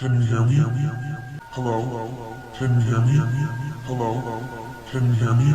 Can you hear me? Hello? Can you hear me? Hello? Can you hear me?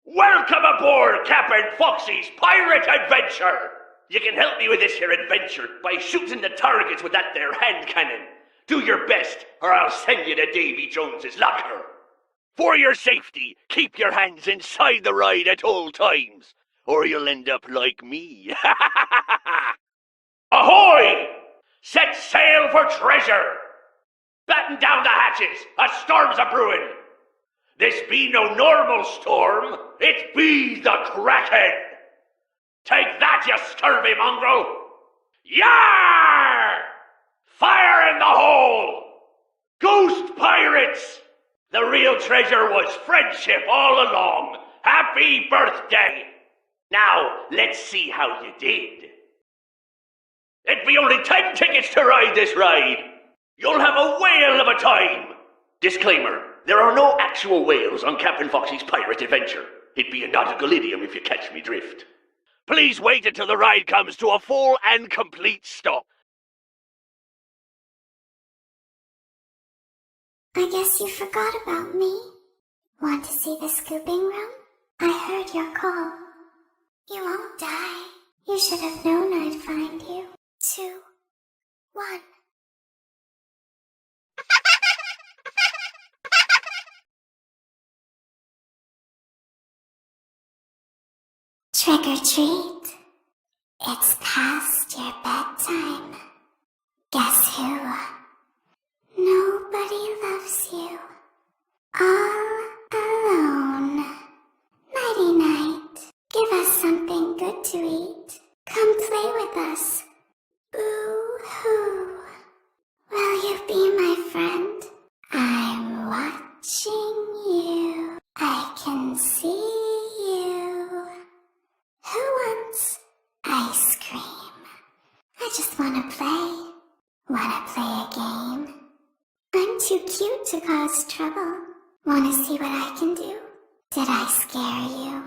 Welcome aboard Capn Foxy's pirate adventure! You can help me with this here adventure by shooting the targets with that there hand cannon. Do your best, or I'll send you to Davy Jones's locker. For your safety, keep your hands inside the ride at all times, or you'll end up like me. Ahoy! Set sail for treasure! Batten down the hatches, a storm's a-brewing. This be no normal storm, it be the Kraken! Take that, you scurvy mongrel! Yar! Fire in the hole! Ghost pirates! The real treasure was friendship all along. Happy birthday! Now, let's see how you did. It'd be only 10 tickets to ride this ride. You'll have a whale of a time. Disclaimer, there are no actual whales on Capn Foxy's pirate adventure. It'd be a nautical idiom if you catch me drift. Please wait until the ride comes to a full and complete stop. I guess you forgot about me. Want to see the scooping room? I heard your call. You won't die. You should have known I'd find you. 2, 1. Trick or treat. It's past your bedtime. Guess who? Nobody loves you. All alone. Nighty-night. Give us something good to eat. Come play with us. Boo-hoo. Will you be my friend? I'm watching you. I can see you. Who wants ice cream? I just want to play. too cute to cause trouble. Wanna see what I can do? Did I scare you?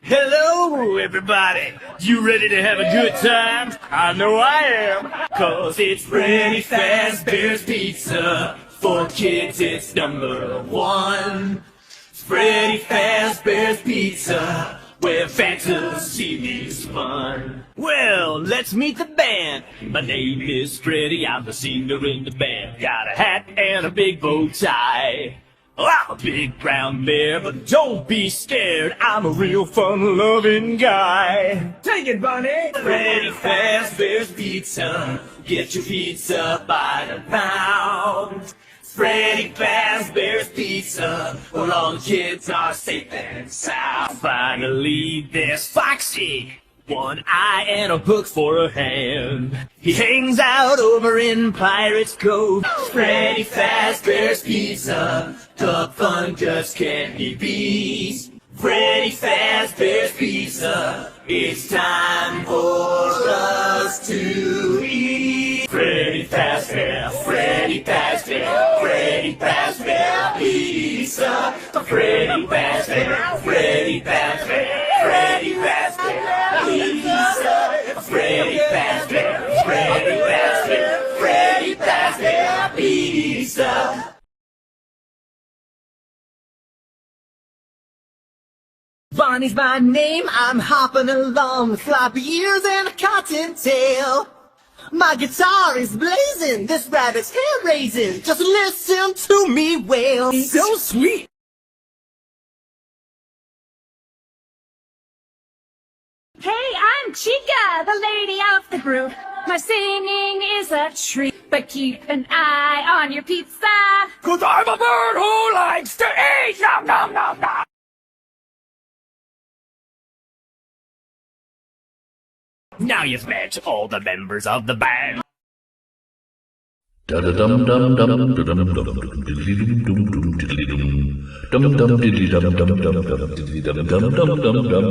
Hello, everybody. You ready to have a good time? I know I am. 'Cause it's Freddy Fazbear's Pizza. For kids, it's #1. It's Freddy Fazbear's Pizza, where fantasy meets fun. Well, let's meet the band. My name is Freddy, I'm the singer in the band. Got a hat and a big bow tie. Oh, I'm a big brown bear, but don't be scared, I'm a real fun-loving guy. Take it, Bonnet! Freddy Fazbear's Pizza. Get your pizza by the pound. Freddy Fazbear's Pizza, where all the kids are safe and sound. Finally, there's Foxy. One eye and a hook for a hand. He hangs out over in Pirate's Cove. Freddy Fazbear's Pizza, the fun just can't be beat. Freddy Fazbear's Pizza, it's time for us to eat. Freddy Fazbear, Freddy Fazbear, Freddy Fazbear Pizza. Freddy Fazbear, Freddy Fazbear, Freddy Fazbear Pizza. Freddy Fazbear, Freddy Fazbear, Freddy Fazbear Pizza. Bonnie's my name, I'm hopping along with floppy ears and a cottontail. My guitar is blazing, this rabbit's hair raising. Just listen to me wail. So sweet. Hey, I'm Chica, the lady of the group. My singing is a treat, but keep an eye on your pizza. 'Cause I'm a bird who likes to eat. Nom nom nom nom. Now you've met all the members of the band. Dum dum dum dum dum dum diddly dum dum dum diddly dum dum diddly dum dum dum dum diddly dum dum dum dum dum.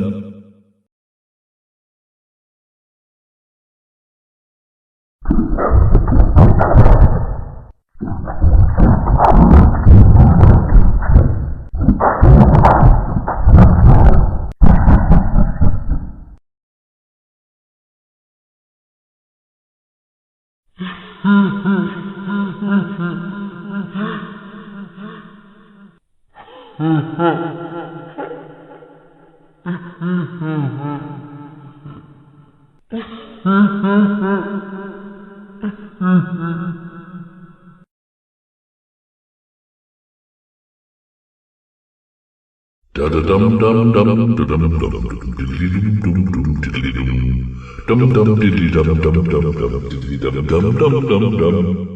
Da da dum dum dum dum dum dum diddly dum dum dum diddly dum dum diddly dum dum dum dum diddly dum dum dum dum dum.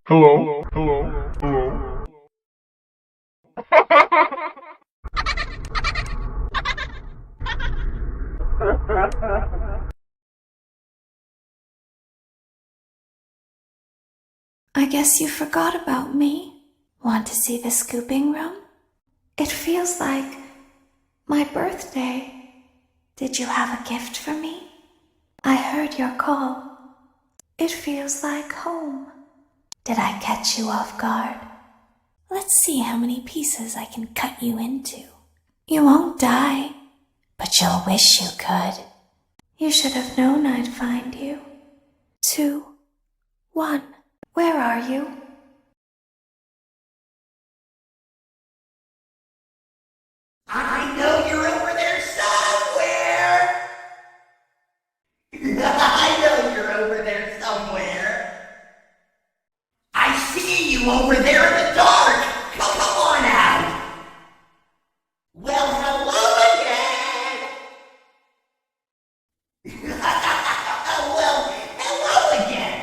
Hello? Hello? Hello? I guess you forgot about me. Want to see the scooping room? It feels like my birthday. Did you have a gift for me? I heard your call. It feels like home. Did I catch you off guard? Let's see how many pieces I can cut you into. You won't die, but you'll wish you could. You should have known I'd find you. 2, 1. Where are you? I know you're over there somewhere! I know you're over there somewhere! I see you over there in the dark! Come on out! Well, hello again! Well, hello again!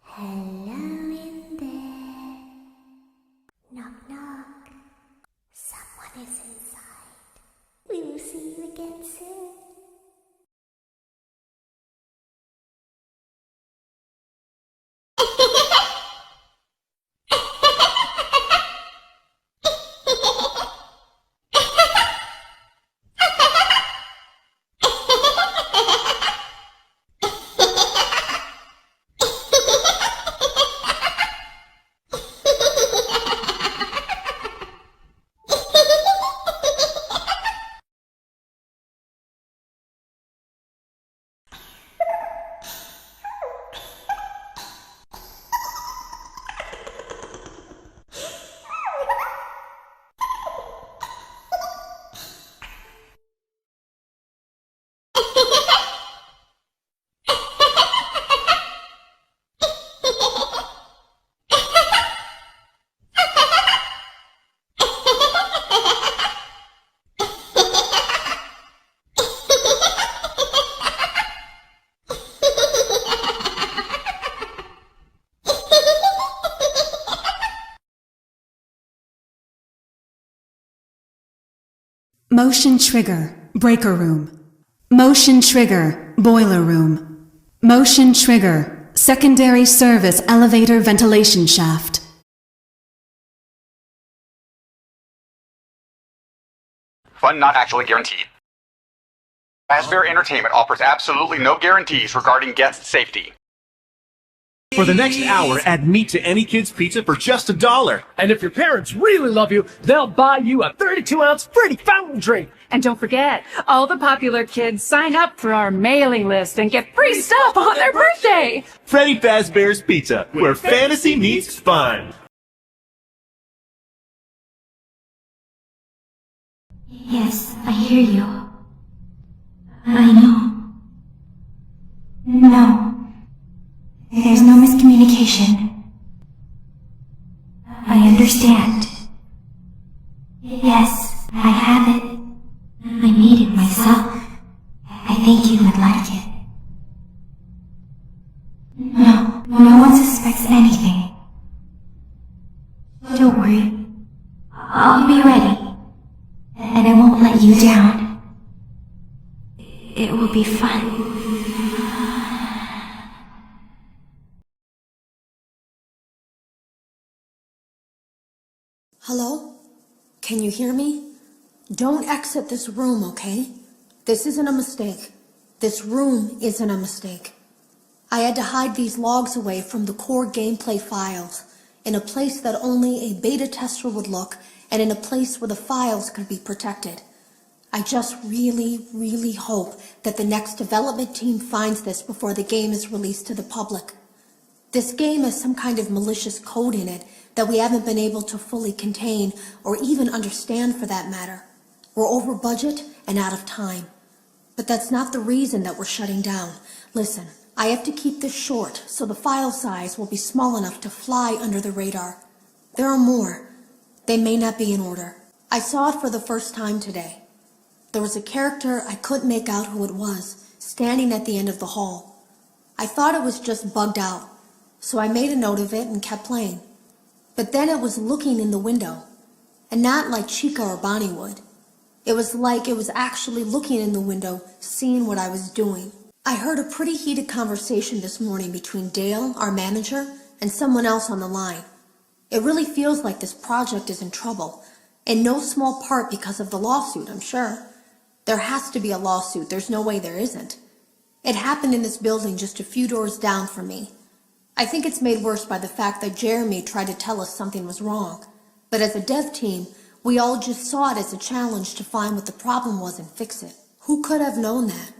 Hello in there. Knock, knock. Someone is inside. We will see you again soon. Motion trigger, breaker room. Motion trigger, boiler room. Motion trigger, secondary service elevator ventilation shaft. Fun not actually guaranteed. Fazbear Entertainment offers absolutely no guarantees regarding guest safety. For the next hour, add meat to any kid's pizza for just $1. And if your parents really love you, they'll buy you a 32-ounce Freddy fountain drink. And don't forget, all the popular kids sign up for our mailing list and get free stuff on their birthday. Freddy Fazbear's Pizza, where fantasy meets fun. Yes, I hear you. I know. No. There's no miscommunication. I understand. Yes, I have it. I made it myself. I think you would like it. No one suspects anything. Don't worry. I'll be ready. And I won't let you down. It will be fun. Hello? Can you hear me? Don't exit this room, okay? This isn't a mistake. This room isn't a mistake. I had to hide these logs away from the core gameplay files, in a place that only a beta tester would look, and in a place where the files could be protected. I just really hope that the next development team finds this before the game is released to the public. This game has some kind of malicious code in it that we haven't been able to fully contain or even understand for that matter. We're over budget and out of time. But that's not the reason that we're shutting down. Listen, I have to keep this short so the file size will be small enough to fly under the radar. There are more. They may not be in order. I saw it for the first time today. There was a character I couldn't make out who it was, standing at the end of the hall. I thought it was just bugged out, so I made a note of it and kept playing. But then it was looking in the window, and not like Chica or Bonnie would. It was like it was actually looking in the window, seeing what I was doing. I heard a pretty heated conversation this morning between Dale, our manager, and someone else on the line. It really feels like this project is in trouble, in no small part because of the lawsuit, I'm sure. There has to be a lawsuit, there's no way there isn't. It happened in this building just a few doors down from me. I think it's made worse by the fact that Jeremy tried to tell us something was wrong. But as a dev team, we all just saw it as a challenge to find what the problem was and fix it. Who could have known that?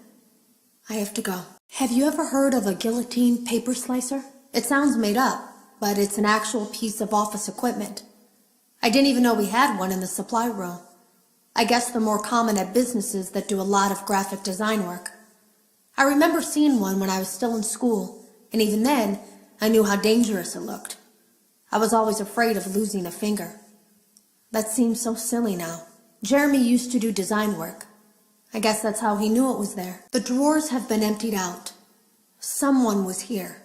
I have to go. Have you ever heard of a guillotine paper slicer? It sounds made up, but it's an actual piece of office equipment. I didn't even know we had one in the supply room. I guess they're more common at businesses that do a lot of graphic design work. I remember seeing one when I was still in school, and even then, I knew how dangerous it looked. I was always afraid of losing a finger. That seems so silly now. Jeremy used to do design work. I guess that's how he knew it was there. The drawers have been emptied out. Someone was here.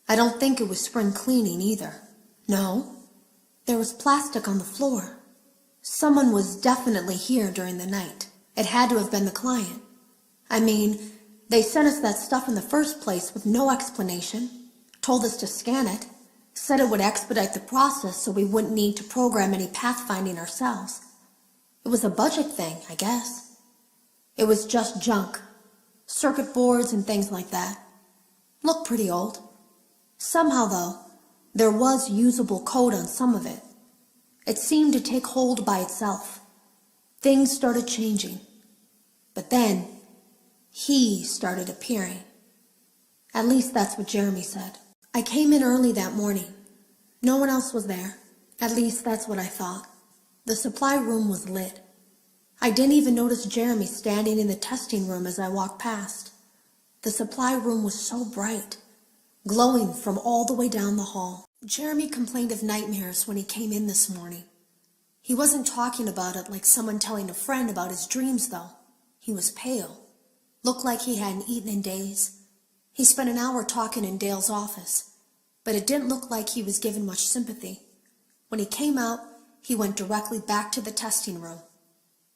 I don't think it was spring cleaning either. No, there was plastic on the floor. Someone was definitely here during the night. It had to have been the client. I mean, they sent us that stuff in the first place with no explanation, told us to scan it, said it would expedite the process so we wouldn't need to program any pathfinding ourselves. It was a budget thing, I guess. It was just junk, circuit boards and things like that. Looked pretty old. Somehow, though, there was usable code on some of it. It seemed to take hold by itself. Things started changing. But then, he started appearing. At least that's what Jeremy said. I came in early that morning. No one else was there. At least that's what I thought. The supply room was lit. I didn't even notice Jeremy standing in the testing room as I walked past. The supply room was so bright, glowing from all the way down the hall. Jeremy complained of nightmares when he came in this morning. He wasn't talking about it like someone telling a friend about his dreams, though. He was pale. Looked like he hadn't eaten in days. He spent an hour talking in Dale's office, but it didn't look like he was given much sympathy. When he came out, he went directly back to the testing room.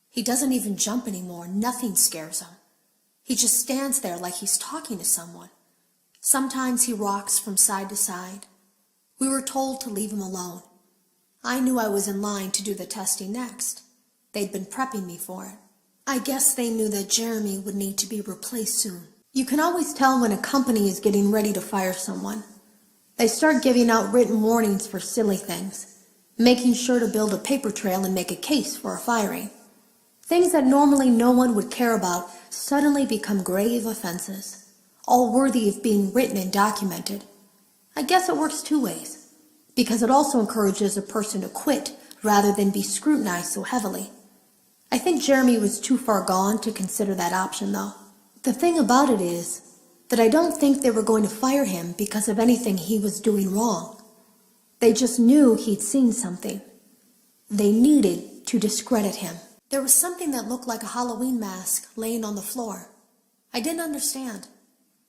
He doesn't even jump anymore. Nothing scares him. He just stands there like he's talking to someone. Sometimes he rocks from side to side. We were told to leave him alone. I knew I was in line to do the testing next. They'd been prepping me for it. I guess they knew that Jeremy would need to be replaced soon. You can always tell when a company is getting ready to fire someone. They start giving out written warnings for silly things, making sure to build a paper trail and make a case for a firing. Things that normally no one would care about suddenly become grave offenses, all worthy of being written and documented. I guess it works two ways, because it also encourages a person to quit rather than be scrutinized so heavily. I think Jeremy was too far gone to consider that option, though. The thing about it is that I don't think they were going to fire him because of anything he was doing wrong. They just knew he'd seen something. They needed to discredit him. There was something that looked like a Halloween mask laying on the floor. I didn't understand.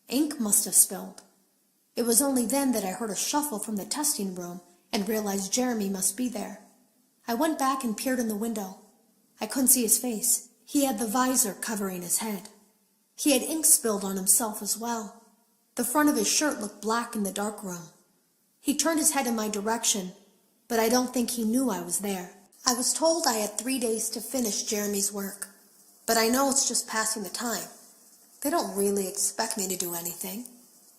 Ink must have spilled. It was only then that I heard a shuffle from the testing room and realized Jeremy must be there. I went back and peered in the window. I couldn't see his face. He had the visor covering his head. He had ink spilled on himself as well. The front of his shirt looked black in the dark room. He turned his head in my direction, but I don't think he knew I was there. I was told I had 3 days to finish Jeremy's work, but I know it's just passing the time. They don't really expect me to do anything.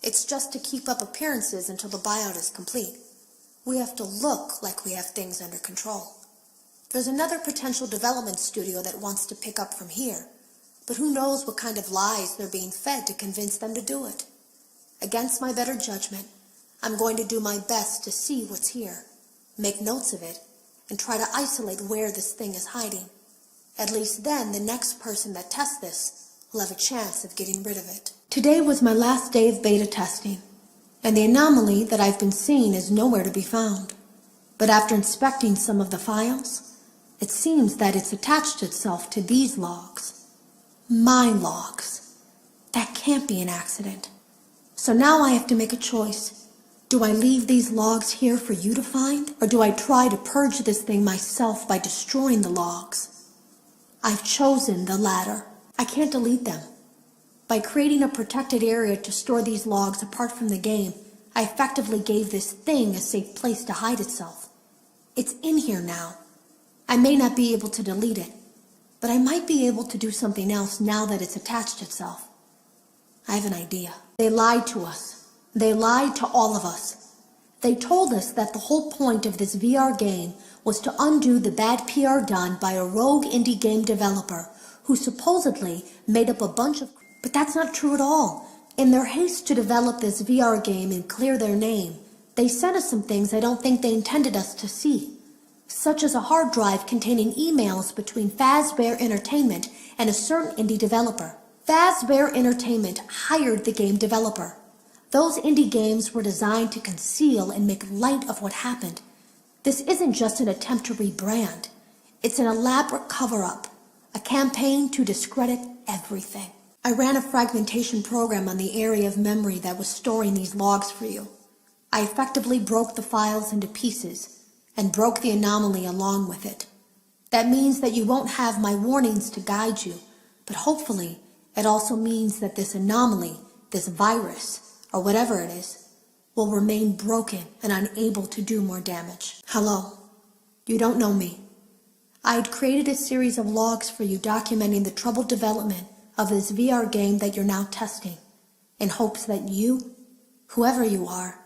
It's just to keep up appearances until the buyout is complete. We have to look like we have things under control. There's another potential development studio that wants to pick up from here, but who knows what kind of lies they're being fed to convince them to do it. Against my better judgment, I'm going to do my best to see what's here, make notes of it, and try to isolate where this thing is hiding. At least then the next person that tests this will have a chance of getting rid of it. Today was my last day of beta testing, and the anomaly that I've been seeing is nowhere to be found. But after inspecting some of the files, it seems that it's attached itself to these logs. My logs. That can't be an accident. So now I have to make a choice. Do I leave these logs here for you to find, or do I try to purge this thing myself by destroying the logs? I've chosen the latter. I can't delete them. By creating a protected area to store these logs apart from the game, I effectively gave this thing a safe place to hide itself. It's in here now. I may not be able to delete it, but I might be able to do something else now that it's attached itself. I have an idea. They lied to us. They lied to all of us. They told us that the whole point of this VR game was to undo the bad PR done by a rogue indie game developer who supposedly made up a bunch of... But that's not true at all. In their haste to develop this VR game and clear their name, they sent us some things I don't think they intended us to see, such as a hard drive containing emails between Fazbear Entertainment and a certain indie developer. Fazbear Entertainment hired the game developer. Those indie games were designed to conceal and make light of what happened. This isn't just an attempt to rebrand. It's an elaborate cover-up, a campaign to discredit everything. I ran a fragmentation program on the area of memory that was storing these logs for you. I effectively broke the files into pieces and broke the anomaly along with it. That means that you won't have my warnings to guide you, but hopefully it also means that this anomaly, this virus, or whatever it is, will remain broken and unable to do more damage. Hello. You don't know me. I had created a series of logs for you documenting the troubled development of this VR game that you're now testing, in hopes that you, whoever you are,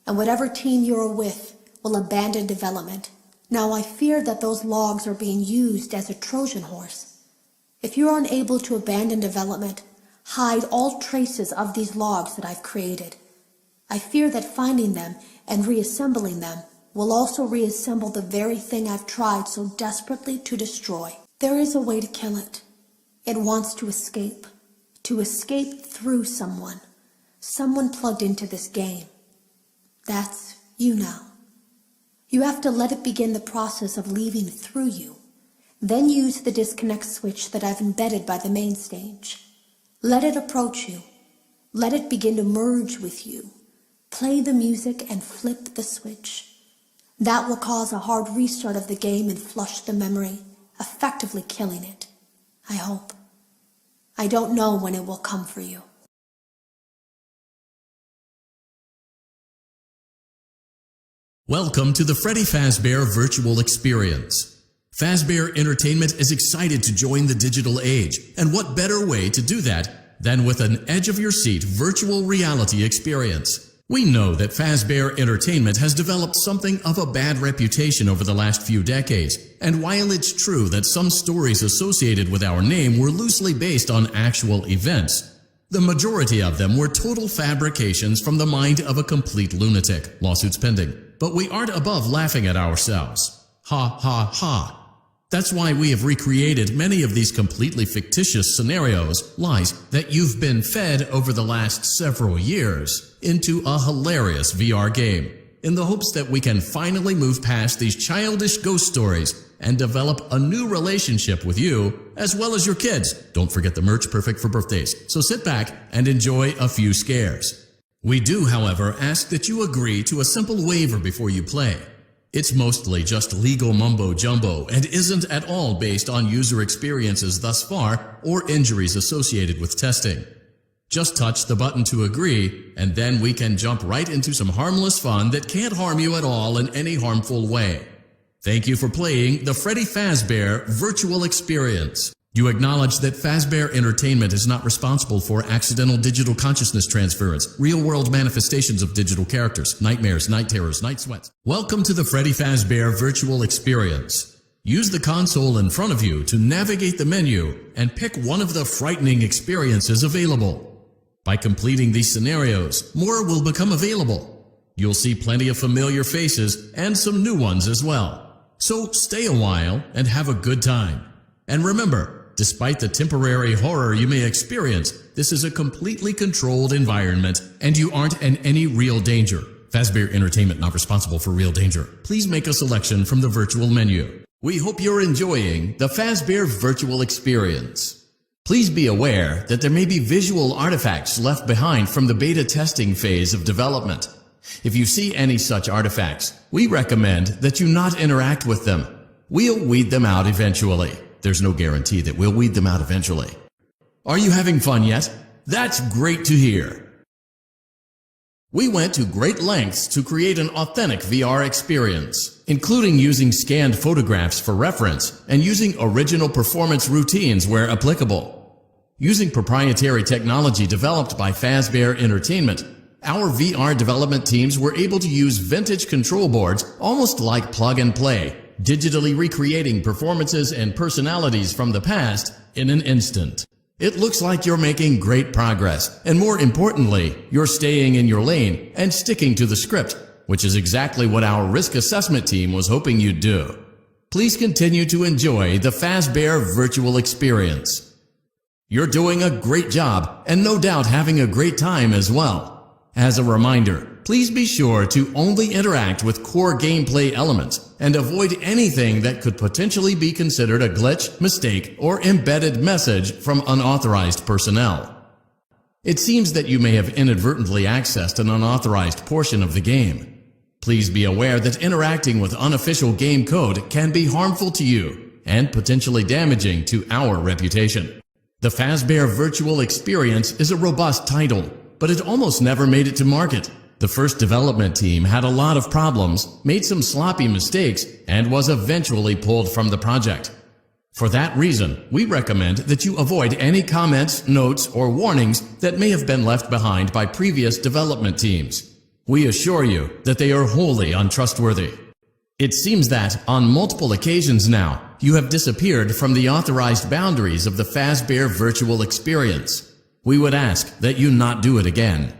and whatever team you're with, will abandon development. Now I fear that those logs are being used as a Trojan horse. If you're unable to abandon development, hide all traces of these logs that I've created. I fear that finding them and reassembling them will also reassemble the very thing I've tried so desperately to destroy. There is a way to kill it. It wants to escape through someone plugged into this game. That's you now. You have to let it begin the process of leaving through you. Then use the disconnect switch that I've embedded by the main stage. Let it approach you. Let it begin to merge with you. Play the music and flip the switch. That will cause a hard restart of the game and flush the memory, effectively killing it. I hope. I don't know when it will come for you. Welcome to the Freddy Fazbear virtual experience. Fazbear Entertainment is excited to join the digital age, and what better way to do that than with an edge-of-your-seat virtual reality experience. We know that Fazbear Entertainment has developed something of a bad reputation over the last few decades, and while it's true that some stories associated with our name were loosely based on actual events, the majority of them were total fabrications from the mind of a complete lunatic, lawsuits pending. But we aren't above laughing at ourselves. Ha ha ha. That's why we have recreated many of these completely fictitious scenarios, lies that you've been fed over the last several years into a hilarious VR game, in the hopes that we can finally move past these childish ghost stories and develop a new relationship with you, as well as your kids. Don't forget the merch, perfect for birthdays. So sit back and enjoy a few scares. We do, however, ask that you agree to a simple waiver before you play. It's mostly just legal mumbo-jumbo and isn't at all based on user experiences thus far or injuries associated with testing. Just touch the button to agree, and then we can jump right into some harmless fun that can't harm you at all in any harmful way. Thank you for playing the Freddy Fazbear virtual experience. You acknowledge that Fazbear Entertainment is not responsible for accidental digital consciousness transference, real-world manifestations of digital characters, nightmares, night terrors, night sweats. Welcome to the Freddy Fazbear virtual experience. Use the console in front of you to navigate the menu and pick one of the frightening experiences available. By completing these scenarios, more will become available. You'll see plenty of familiar faces and some new ones as well. So stay a while and have a good time. And remember, despite the temporary horror you may experience, this is a completely controlled environment and you aren't in any real danger. Fazbear Entertainment not responsible for real danger. Please make a selection from the virtual menu. We hope you're enjoying the Fazbear virtual experience. Please be aware that there may be visual artifacts left behind from the beta testing phase of development. If you see any such artifacts, we recommend that you not interact with them. We'll weed them out eventually. There's no guarantee that we'll weed them out eventually. Are you having fun yet? That's great to hear. We went to great lengths to create an authentic VR experience, including using scanned photographs for reference and using original performance routines where applicable. Using proprietary technology developed by Fazbear Entertainment, our VR development teams were able to use vintage control boards almost like plug and play, digitally recreating performances and personalities from the past in an instant. It looks like you're making great progress, and more importantly, you're staying in your lane and sticking to the script, which is exactly what our risk assessment team was hoping you'd do. Please continue to enjoy the Fazbear virtual experience. You're doing a great job, and no doubt having a great time as well. As a reminder, please be sure to only interact with core gameplay elements and avoid anything that could potentially be considered a glitch, mistake, or embedded message from unauthorized personnel. It seems that you may have inadvertently accessed an unauthorized portion of the game. Please be aware that interacting with unofficial game code can be harmful to you and potentially damaging to our reputation. The Fazbear Virtual Experience is a robust title, but it almost never made it to market. The first development team had a lot of problems, made some sloppy mistakes, and was eventually pulled from the project. For that reason, we recommend that you avoid any comments, notes, or warnings that may have been left behind by previous development teams. We assure you that they are wholly untrustworthy. It seems that, on multiple occasions now, you have disappeared from the authorized boundaries of the Fazbear Virtual Experience. We would ask that you not do it again.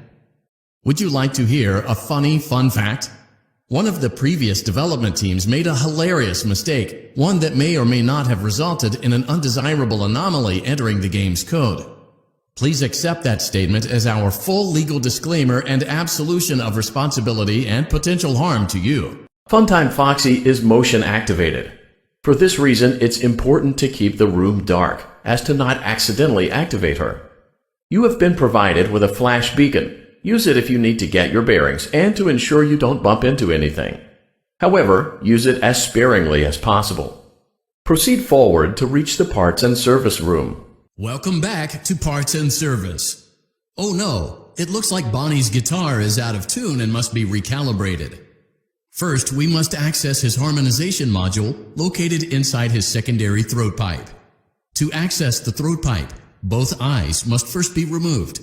Would you like to hear a funny fun fact? One of the previous development teams made a hilarious mistake, one that may or may not have resulted in an undesirable anomaly entering the game's code. Please accept that statement as our full legal disclaimer and absolution of responsibility and potential harm to you. Funtime Foxy is motion activated. For this reason, it's important to keep the room dark, as to not accidentally activate her. You have been provided with a flash beacon. Use it if you need to get your bearings and to ensure you don't bump into anything. However, use it as sparingly as possible. Proceed forward to reach the parts and service room. Welcome back to Parts and Service. Oh no, it looks like Bonnie's guitar is out of tune and must be recalibrated. First, we must access his harmonization module located inside his secondary throat pipe. To access the throat pipe, both eyes must first be removed.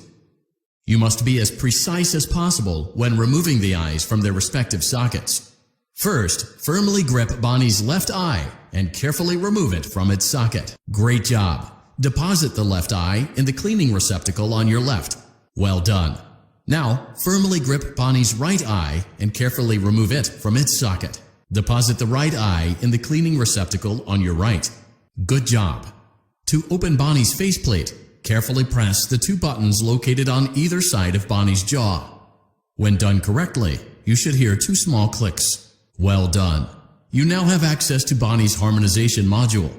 You must be as precise as possible when removing the eyes from their respective sockets. First, firmly grip Bonnie's left eye and carefully remove it from its socket. Great job. Deposit the left eye in the cleaning receptacle on your left. Well done. Now, firmly grip Bonnie's right eye and carefully remove it from its socket. Deposit the right eye in the cleaning receptacle on your right. Good job. To open Bonnie's faceplate, carefully press the two buttons located on either side of Bonnie's jaw. When done correctly, you should hear two small clicks. Well done. You now have access to Bonnie's harmonization module.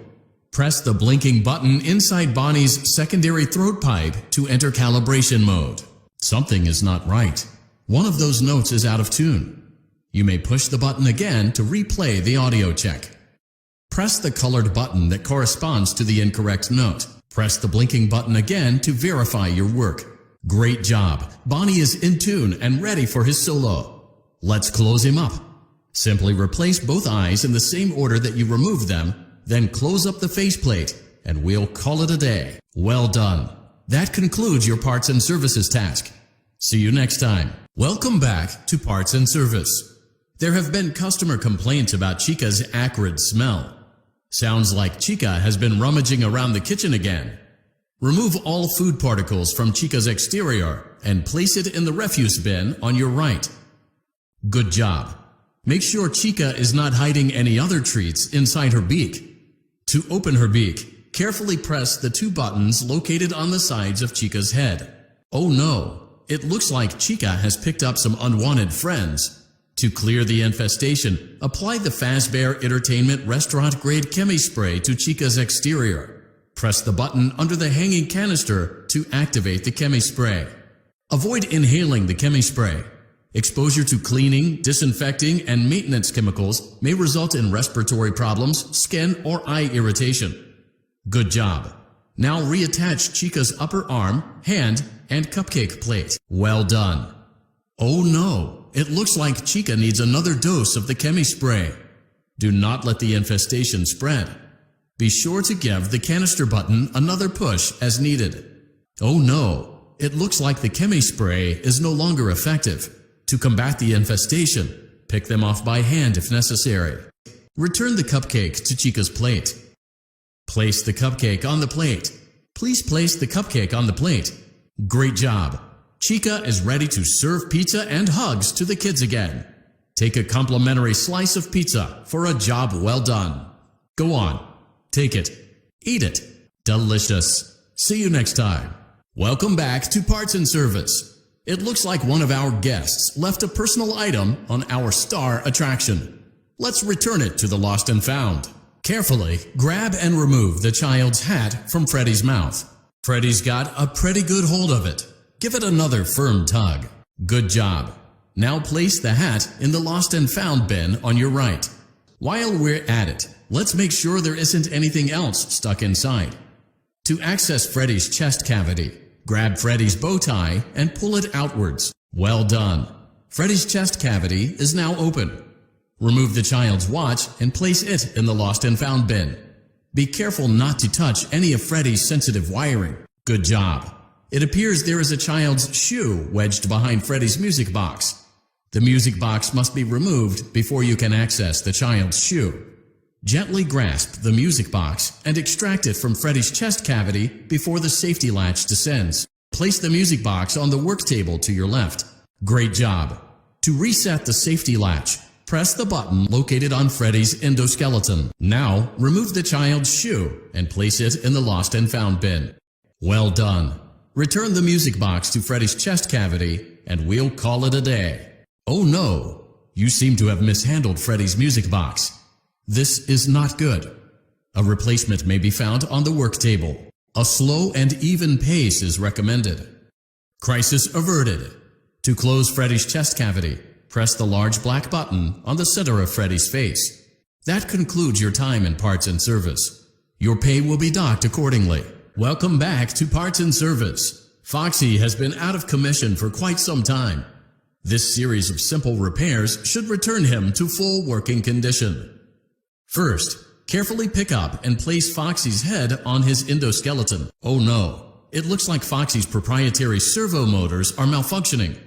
Press the blinking button inside Bonnie's secondary throat pipe to enter calibration mode. Something is not right. One of those notes is out of tune. You may push the button again to replay the audio check. Press the colored button that corresponds to the incorrect note. Press the blinking button again to verify your work. Great job. Bonnie is in tune and ready for his solo. Let's close him up. Simply replace both eyes in the same order that you removed them, then close up the faceplate, and we'll call it a day. Well done. That concludes your Parts and Services task. See you next time. Welcome back to Parts and Service. There have been customer complaints about Chica's acrid smell. Sounds like Chica has been rummaging around the kitchen again. Remove all food particles from Chica's exterior and place it in the refuse bin on your right. Good job. Make sure Chica is not hiding any other treats inside her beak. To open her beak, carefully press the two buttons located on the sides of Chica's head. Oh no, it looks like Chica has picked up some unwanted friends. To clear the infestation, apply the Fazbear Entertainment restaurant-grade chemi spray to Chica's exterior. Press the button under the hanging canister to activate the chemi spray. Avoid inhaling the chemi spray. Exposure to cleaning, disinfecting, and maintenance chemicals may result in respiratory problems, skin, or eye irritation. Good job. Now reattach Chica's upper arm, hand, and cupcake plate. Well done. Oh no, it looks like Chica needs another dose of the chemi spray. Do not let the infestation spread. Be sure to give the canister button another push as needed. Oh no, it looks like the chemi spray is no longer effective. To combat the infestation, pick them off by hand if necessary. Return the cupcake to Chica's plate. Place the cupcake on the plate. Please place the cupcake on the plate. Great job. Chica is ready to serve pizza and hugs to the kids again. Take a complimentary slice of pizza for a job well done. Go on. Take it. Eat it. Delicious. See you next time. Welcome back to Parts and Service. It looks like one of our guests left a personal item on our star attraction. Let's return it to the lost and found. Carefully grab and remove the child's hat from Freddy's mouth. Freddy's got a pretty good hold of it. Give it another firm tug. Good job. Now place the hat in the lost and found bin on your right. While we're at it, let's make sure there isn't anything else stuck inside. To access Freddy's chest cavity, grab Freddy's bow tie and pull it outwards. Well done. Freddy's chest cavity is now open. Remove the child's watch and place it in the lost and found bin. Be careful not to touch any of Freddy's sensitive wiring. Good job. It appears there is a child's shoe wedged behind Freddy's music box. The music box must be removed before you can access the child's shoe. Gently grasp the music box and extract it from Freddy's chest cavity before the safety latch descends. Place the music box on the work table to your left. Great job. To reset the safety latch, press the button located on Freddy's endoskeleton. Now, remove the child's shoe and place it in the lost and found bin. Well done. Return the music box to Freddy's chest cavity and we'll call it a day. Oh no, you seem to have mishandled Freddy's music box. This is not good. A replacement may be found on the work table. A slow and even pace is recommended. Crisis averted. To close Freddy's chest cavity, press the large black button on the center of Freddy's face. That concludes your time in Parts and Service. Your pay will be docked accordingly. Welcome back to Parts and Service. Foxy has been out of commission for quite some time. This series of simple repairs should return him to full working condition. First, carefully pick up and place Foxy's head on his endoskeleton. Oh no, it looks like Foxy's proprietary servo motors are malfunctioning.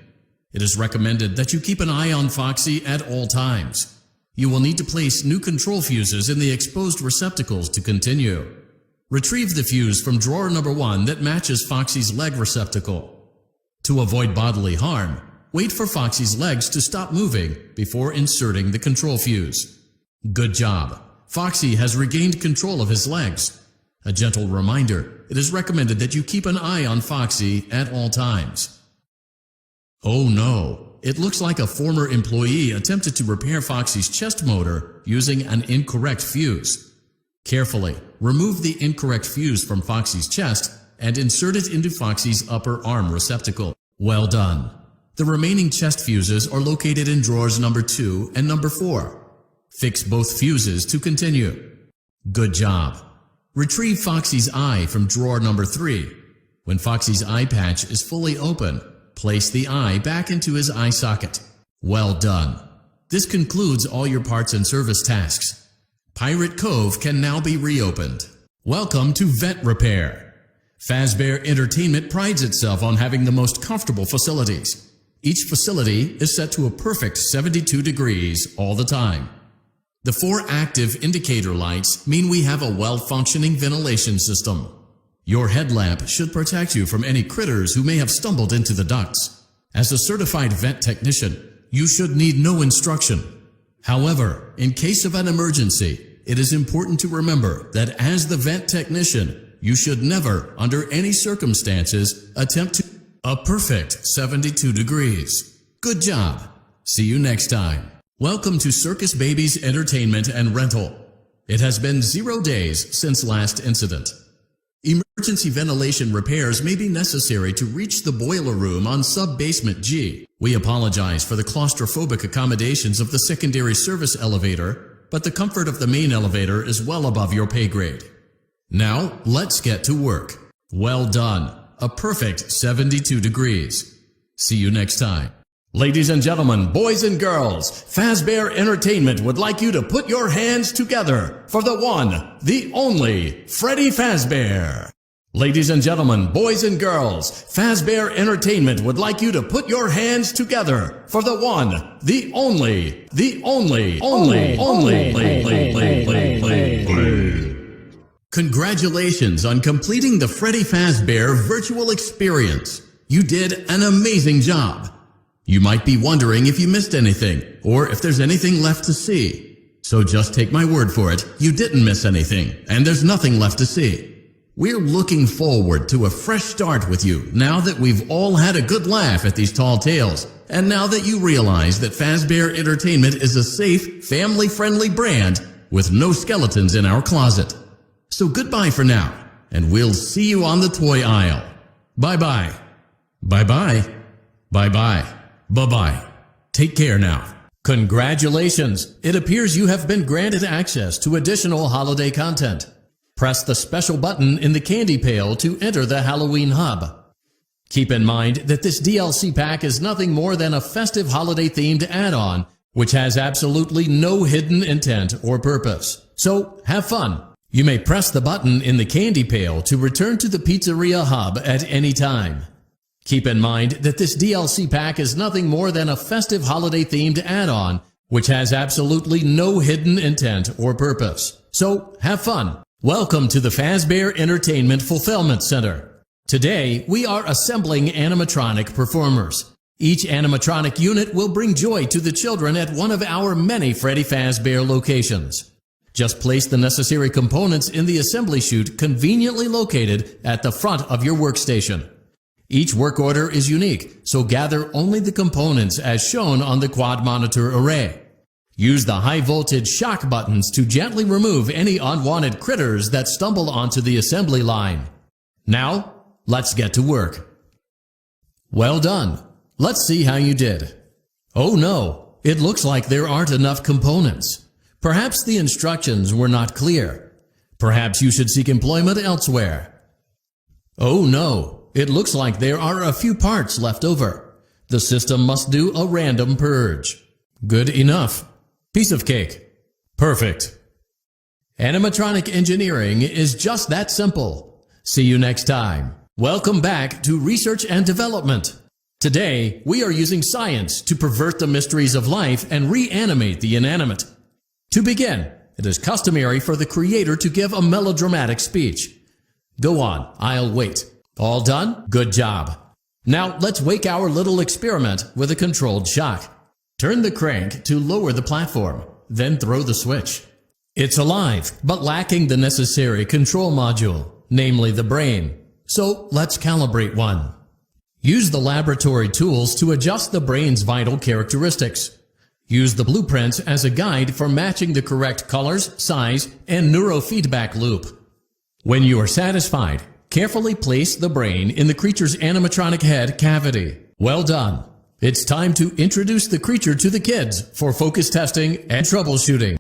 It is recommended that you keep an eye on Foxy at all times. You will need to place new control fuses in the exposed receptacles to continue. Retrieve the fuse from drawer number 1 that matches Foxy's leg receptacle. To avoid bodily harm, wait for Foxy's legs to stop moving before inserting the control fuse. Good job. Foxy has regained control of his legs. A gentle reminder, it is recommended that you keep an eye on Foxy at all times. Oh no, it looks like a former employee attempted to repair Foxy's chest motor using an incorrect fuse. Carefully remove the incorrect fuse from Foxy's chest and insert it into Foxy's upper arm receptacle. Well done. The remaining chest fuses are located in drawers number 2 and number 4. Fix both fuses to continue. Good job. Retrieve Foxy's eye from drawer number 3. When Foxy's eye patch is fully open, place the eye back into his eye socket. Well done. This concludes all your Parts and Service tasks. Pirate Cove can now be reopened. Welcome to Vent Repair. Fazbear Entertainment prides itself on having the most comfortable facilities. Each facility is set to a perfect 72 degrees all the time. The 4 active indicator lights mean we have a well-functioning ventilation system. Your headlamp should protect you from any critters who may have stumbled into the ducts. As a certified vent technician, you should need no instruction. However, in case of an emergency, it is important to remember that as the vent technician, you should never, under any circumstances, attempt to a perfect 72 degrees. Good job. See you next time. Welcome to Circus Babies Entertainment and Rental. It has been 0 days since last incident. Emergency ventilation repairs may be necessary to reach the boiler room on sub-basement G. We apologize for the claustrophobic accommodations of the secondary service elevator, but the comfort of the main elevator is well above your pay grade. Now, let's get to work. Well done. A perfect 72 degrees. See you next time. Ladies and gentlemen, boys and girls, Fazbear Entertainment would like you to put your hands together for the one, the only, Freddy Fazbear. Ladies and gentlemen, boys and girls, Fazbear Entertainment would like you to put your hands together for the one, the only, Congratulations on completing the Freddy Fazbear virtual experience. You did an amazing job. You might be wondering if you missed anything, or if there's anything left to see. So just take my word for it, you didn't miss anything, and there's nothing left to see. We're looking forward to a fresh start with you now that we've all had a good laugh at these tall tales, and now that you realize that Fazbear Entertainment is a safe, family-friendly brand with no skeletons in our closet. So goodbye for now, and we'll see you on the toy aisle. Bye-bye. Bye-bye. Bye-bye. Bye-bye. Take care now. Congratulations! It appears you have been granted access to additional holiday content. Press the special button in the candy pail to enter the Halloween hub. Keep in mind that this DLC pack is nothing more than a festive holiday-themed add-on, which has absolutely no hidden intent or purpose. So, have fun! You may press the button in the candy pail to return to the pizzeria hub at any time. Keep in mind that this DLC pack is nothing more than a festive holiday-themed add-on, which has absolutely no hidden intent or purpose. So, have fun! Welcome to the Fazbear Entertainment Fulfillment Center. Today, we are assembling animatronic performers. Each animatronic unit will bring joy to the children at one of our many Freddy Fazbear locations. Just place the necessary components in the assembly chute conveniently located at the front of your workstation. Each work order is unique, so gather only the components as shown on the quad monitor array. Use the high-voltage shock buttons to gently remove any unwanted critters that stumble onto the assembly line. Now, let's get to work. Well done. Let's see how you did. Oh no, it looks like there aren't enough components. Perhaps the instructions were not clear. Perhaps you should seek employment elsewhere. Oh no. It looks like there are a few parts left over. The system must do a random purge. Good enough. Piece of cake. Perfect. Animatronic engineering is just that simple. See you next time. Welcome back to Research and Development. Today, we are using science to pervert the mysteries of life and reanimate the inanimate. To begin, it is customary for the creator to give a melodramatic speech. Go on, I'll wait. All done? Good job. Now let's wake our little experiment with a controlled shock. Turn the crank to lower the platform, then throw the switch. It's alive, but lacking the necessary control module, namely the brain. So let's calibrate one. Use the laboratory tools to adjust the brain's vital characteristics. Use the blueprints as a guide for matching the correct colors, size, and neurofeedback loop. When you are satisfied, carefully place the brain in the creature's animatronic head cavity. Well done. It's time to introduce the creature to the kids for focus testing and troubleshooting.